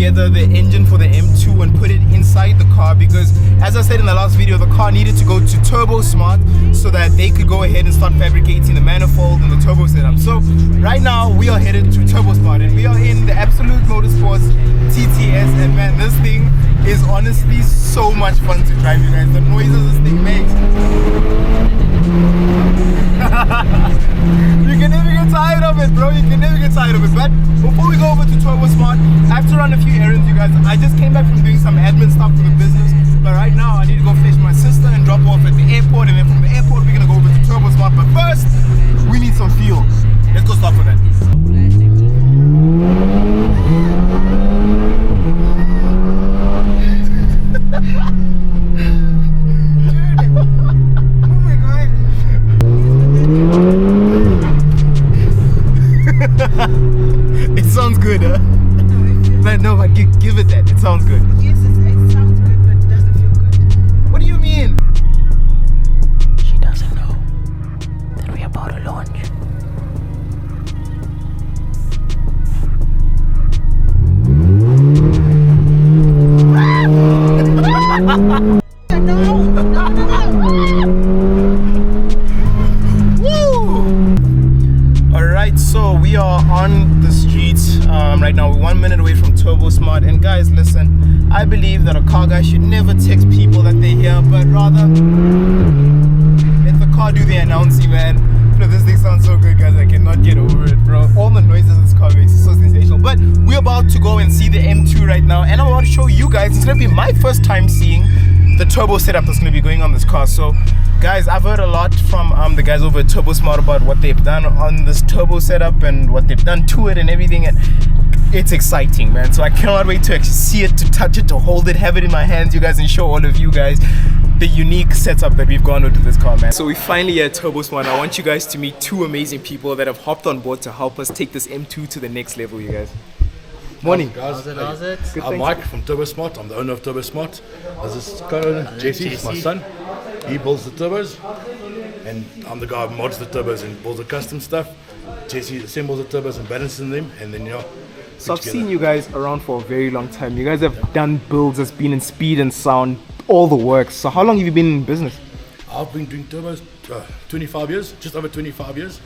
together the engine for the M2 and put it inside the car because, as I said in the last video, the car needed to go to Turbosmart so that they could go ahead and start fabricating the manifold and the turbo setup. So right now we are headed to Turbosmart and we are in the Absolut Motorsports TTS, and man, this thing is honestly so much fun to drive, you guys. The noises this thing makes. You can never get tired of it, bro. You can never get tired of it. But before we go over to Turbosmart, I have to run a few errands, you guys. I just came back from doing some admin stuff for the business, but right now I need to go fetch my sister and drop her off at the airport, and then from the airport we're gonna go over to Turbosmart. But first, we need some fuel. Let's go stop for that. It sounds good, huh? No, but give it that. It sounds good. Yes, it sounds good, but it doesn't feel good. What do you mean? She doesn't know that we're about to launch. Alright, so we are on the streets right now. We're 1 minute away from Turbosmart, and guys, listen, I believe that a car guy should never text people that they're here, but rather let the car do the announcing, man. Bro, this thing sounds so good, guys. I cannot get over it, bro. All the noises this car makes is so sensational. But we're about to go and see the M2 right now, and I'm about to show you guys. It's gonna be my first time seeing the turbo setup that's going to be going on this car. So guys, I've heard a lot from the guys over at Turbosmart about what they've done on this turbo setup and what they've done to it and everything, and it's exciting, man. So I cannot wait to actually see it, to touch it, to hold it, have it in my hands, you guys, and show all of you guys the unique setup that we've gone into this car, man. So we finally at Turbosmart. I want you guys to meet two amazing people that have hopped on board to help us take this M2 to the next level, you guys. Morning. How's it? Good, I'm Mike from Turbosmart. I'm the owner of Turbosmart. This is co-owner Jesse, my son. He builds the turbos, and I'm the guy who mods the turbos and builds the custom stuff. Jesse assembles the turbos and balances them, and then So I've seen you guys around for a very long time. You guys have done builds that's been in speed and sound, all the works. So how long have you been in business? I've been doing turbos 25 years, just over 25 years.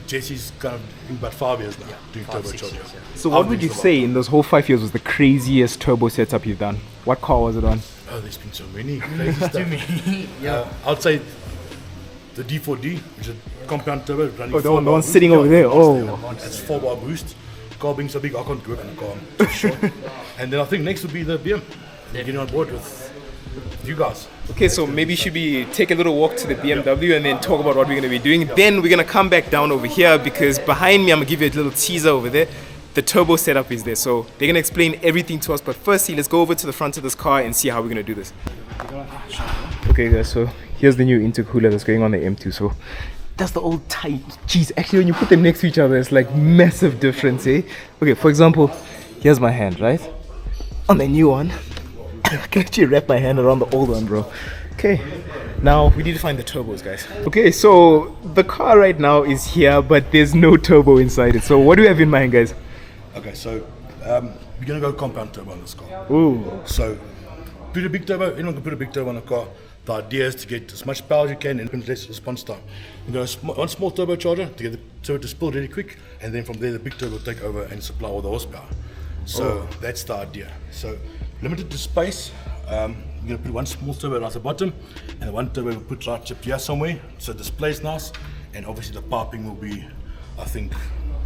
Jesse's kind of about 5 years now doing turbochargers. So what would you say in those whole 5 years was the craziest turbo setup you've done? What car was it on? Oh, there's been so many crazy stuff. I'd say the D4D, which is a compound turbo running. Oh, the one sitting over there. Oh, it's 4-bar boost. Car being so big, I can't work on the car. I'm too short. And then I think next would be the BM. Getting on board with you guys. Okay, so maybe should we take a little walk to the BMW and then talk about what we're going to be doing. Then we're going to come back down over here because behind me, I'm going to give you a little teaser over there. The turbo setup is there, so they're going to explain everything to us. But firstly, let's go over to the front of this car and see how we're going to do this. Okay guys, so here's the new intercooler that's going on the M2. So that's the old tight. Jeez, actually when you put them next to each other, it's like massive difference, eh? Okay, for example, here's my hand, right? On the new one, I can actually wrap my hand around the old one, bro. Okay, now we need to find the turbos, guys. Okay, so the car right now is here, but there's no turbo inside it. So what do we have in mind, guys? Okay, so we're gonna go compound turbo on this car. Ooh. So put a big turbo. Anyone can put a big turbo on a car. The idea is to get as much power as you can and less response time. We're going to one small turbocharger to get the turbo to spill really quick, and then from there the big turbo will take over and supply all the horsepower. So that's the idea. So limited to space, we're going to put one small turbo at the bottom, and one turbo we'll put right up here somewhere, so it displays nice, and obviously the piping will be, I think,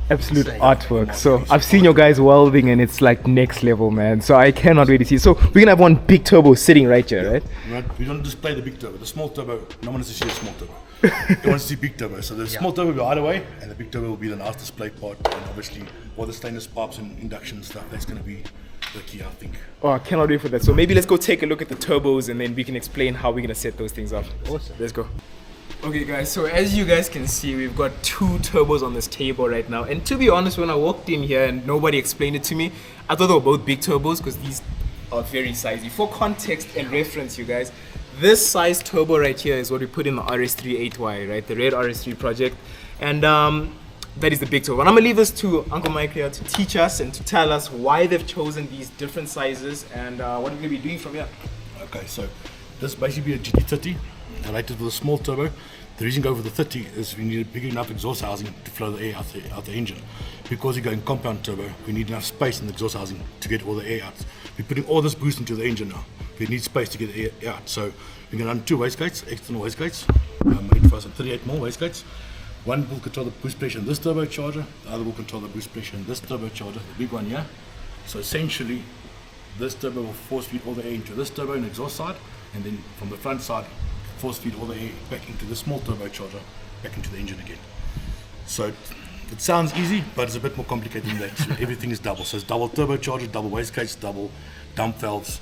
absolute artwork. So I've seen your guys welding and it's like next level, man. So I cannot wait to see. So we're gonna have one big turbo sitting right here, right? We don't display the big turbo. The small turbo, no one wants to see a small turbo. They want to see big turbo. So the small turbo will be either way, and the big turbo will be the nice display part, and obviously all the stainless pipes and induction stuff. That's going to be the key, I think. Oh, I cannot wait for that. So maybe let's go take a look at the turbos and then we can explain how we're gonna set those things up. Awesome. Let's go. Okay guys, so as you guys can see, we've got two turbos on this table right now, and to be honest, when I walked in here and nobody explained it to me, I thought they were both big turbos because these are very sizey. For context and reference, you guys, this size turbo right here is what we put in the RS3 8Y, right? The red RS3 project. And that is the big turbo. And I'm gonna leave this to Uncle Mike here to teach us and to tell us why they've chosen these different sizes and what we're gonna be doing from here. Okay, so this basically be a GT30 related with a small turbo. The reason go for the 30 is we need a big enough exhaust housing to flow the air out the engine. Because you're going compound turbo, we need enough space in the exhaust housing to get all the air out. We're putting all this boost into the engine now. We need space to get the air out. So we're going to run 2 wastegates, external wastegates, made for us at 38 more wastegates. One will control the boost pressure in this turbocharger, the other will control the boost pressure in this turbocharger, the big one here. So essentially, this turbo will force feed all the air into this turbo and exhaust side, and then from the front side, force feed all the air back into the small turbocharger, back into the engine again. So it sounds easy, but it's a bit more complicated than that. So everything is double. So it's double turbocharger, double wastegates, double dump valves,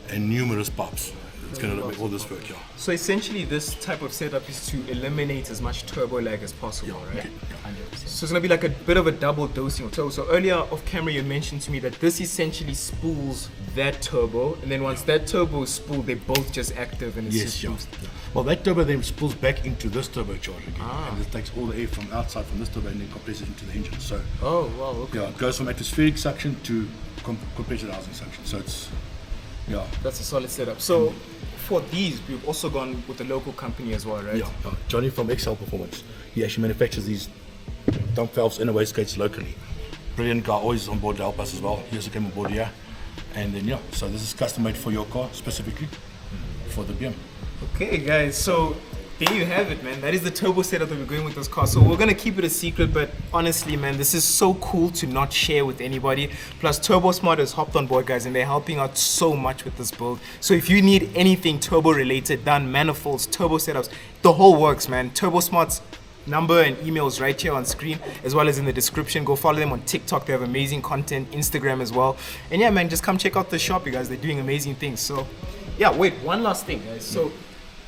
and numerous pipes. It's going to make all this work here. So essentially this type of setup is to eliminate as much turbo lag as possible, right? Okay. 100%. So it's going to be like a bit of a double dosing of turbo. So earlier off camera you mentioned to me that this essentially spools that turbo, and then once that turbo is spooled, they're both just active and it's Yes, just yeah. boost. Well, that turbo then spools back into this turbocharger again, and it takes all the air from outside from this turbo and then compresses it into the engine. So Oh, wow, okay. yeah, it goes from atmospheric suction to compressor housing suction. So it's That's a solid setup. So for these, we've also gone with the local company as well, right? yeah. Johnny from XL Performance. He actually manufactures these dump valves and wastegates locally. Brilliant guy, always on board to help us as well. He also came on board here, and then so this is custom made for your car specifically for the BM. Okay, guys, so there you have it, man. That is the turbo setup that we're going with this car. So we're gonna keep it a secret, but honestly, man, this is so cool to not share with anybody. Plus, Turbosmart has hopped on board, guys, and they're helping out so much with this build. So if you need anything turbo related, done, manifolds, turbo setups, the whole works, man. Turbosmart's number and emails right here on screen, as well as in the description. Go follow them on TikTok. They have amazing content, Instagram as well. And yeah, man, just come check out the shop, you guys. They're doing amazing things. So yeah, wait, one last thing, guys. So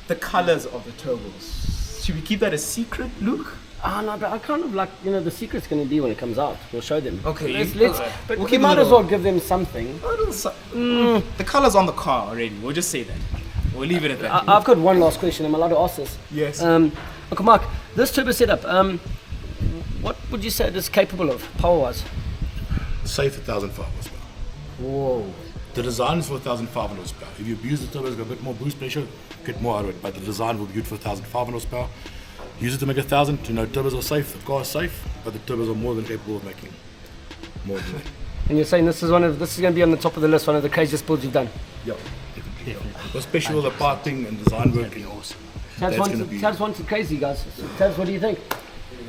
the colors of the turbos, should we keep that a secret, Luke? No, but I kind of like, the secret's going to be when it comes out. We'll show them. Okay, let's but we'll we keep might it a as little- well give them something. The color's on the car already. We'll just say that. We'll leave it at that. I've got one last question. I'm allowed to ask this. Yes. Okay, Mark, this turbo setup, what would you say it is capable of, power-wise? Safe 1,005 horsepower. Whoa. The design is for 1,500 horsepower. If you abuse the turbo, it's got a bit more boost pressure, get more out of it. But the design will be good for 1,500 horsepower. Use it to make 1,000. Turbos are safe. The car is safe, but the turbos are more than capable of making more than that. And you're saying this is going to be on the top of the list, one of the craziest builds you've done. Yeah, definitely. Especially all the piping and design work. Awesome. That's going to be. Tabs wanted crazy, guys. Tabs, what do you think?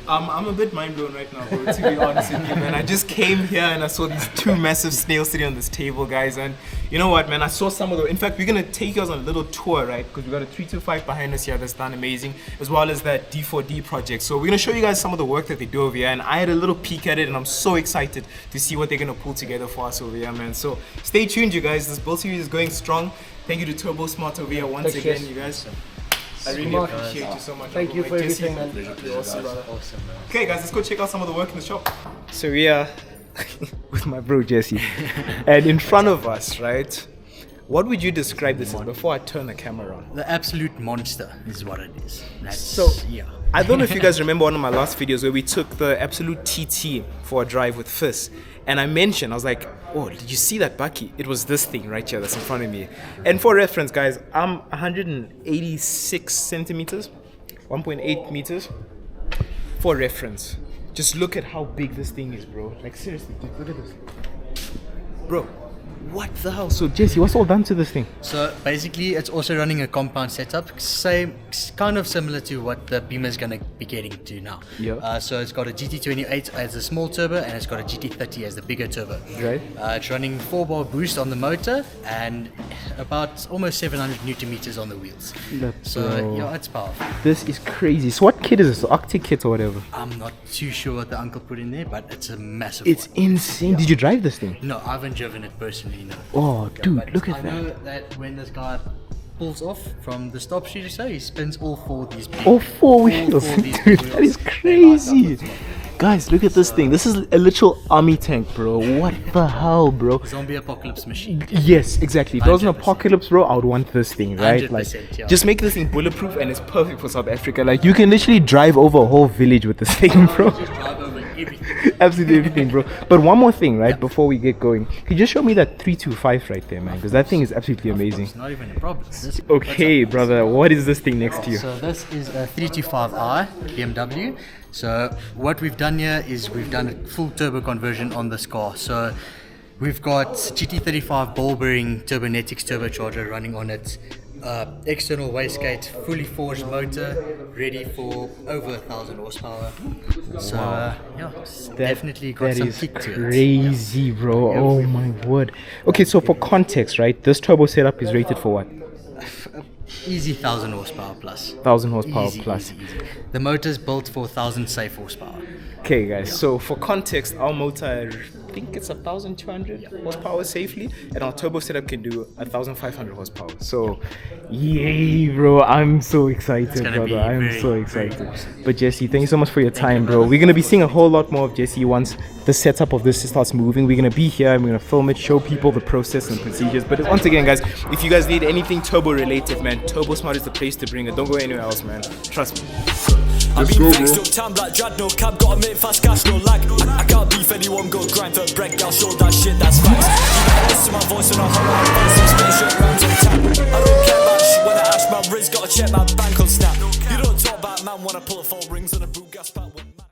I'm a bit mind blown right now, bro, to be honest with you, man. I just came here and I saw these 2 massive snails sitting on this table, guys. And you know what, man? I saw some of the. In fact, we're gonna take you guys on a little tour, right? Because we got a 325 behind us here that's done amazing, as well as that D4D project. So we're gonna show you guys some of the work that they do over here. And I had a little peek at it, and I'm so excited to see what they're gonna pull together for us over here, man. So stay tuned, you guys. This build series is going strong. Thank you to Turbosmart over here once Thanks, again, yes. you guys. I really Mark. appreciate you so much. Thank you for Jesse, everything, man. you're awesome, brother. Awesome, bro. Okay, guys, let's go check out some of the work in the shop. So we are with my bro Jesse, and in front of us, right? What would you describe this as before I turn the camera on? The absolute monster is what it is. So, I don't know if you guys remember one of my last videos where we took the Absolut TT for a drive with Fizz. And I was like, oh, did you see that bucky? It was this thing right here that's in front of me. And for reference, guys, I'm 186 centimeters, 1.8 meters. For reference, just look at how big this thing is, bro. Like, seriously, look at this. Bro, what the hell? So, Jesse, what's all done to this thing? So basically, it's also running a compound setup, same, kind of similar to what the Beamer is going to be getting to now. Yeah. So it's got a GT28 as the small turbo, and it's got a GT30 as the bigger turbo. Right. It's running 4-bar boost on the motor and about almost 700 Newton meters on the wheels. So yeah, it's powerful. This is crazy. So what kit is this? Arctic kit or whatever? I'm not too sure what the uncle put in there, but it's a massive It's one. insane. Did you drive this thing? No, I haven't driven it personally, no. Oh, dude, But look at I that. know that when this guy pulls off from the stop street or so, he spins all 4 of these big, Oh, 4 all wheels. 4 of these Dude, big that is wheels. They light up crazy. as well. Guys, look at this thing. This is a literal army tank, bro. What the hell, bro? Zombie apocalypse machine. Yes, exactly. If there was an 100%. apocalypse, bro, I would want this thing, right? 100%, yeah. Just make this thing bulletproof and it's perfect for South Africa. Like, you can literally drive over a whole village with this thing, bro. Just drive over Absolutely everything, bro. But one more thing, right? Before we get going, can you just show me that 325 right there, man? Because that thing is absolutely amazing. It's not even a problem. Okay, brother. What is this thing next to you? So this is a 325i BMW. So what we've done here is we've done a full turbo conversion on this car. So we've got GT35 ball bearing Turbonetics turbocharger running on it. External wastegate, fully forged motor, ready for over 1,000 horsepower. So yeah, it's definitely got some kick to it. Crazy, bro. Oh my word. Okay, so for context, right? This turbo setup is rated for what? Easy 1,000 horsepower plus. 1,000 horsepower Easy, plus. easy. The motor's built for 1,000 safe horsepower. Okay, guys. So for context, our motor, I think it's 1,200 horsepower safely, and our turbo setup can do 1,500 horsepower. So, yay, bro! I'm so excited, brother. I'm so excited. But Jesse, thank you so much for your time, bro. We're gonna be seeing a whole lot more of Jesse once the setup of this starts moving. We're gonna be here and we're gonna film it, show people the process and procedures. But once again, guys, if you guys need anything turbo related, man, Turbosmart is the place to bring it. Don't go anywhere else, man. Trust me. I've been vexed up time like Drad, no cab, gotta make fast cash, no lag. I can't beef anyone, go grind for bread, I'll show that shit, that's facts.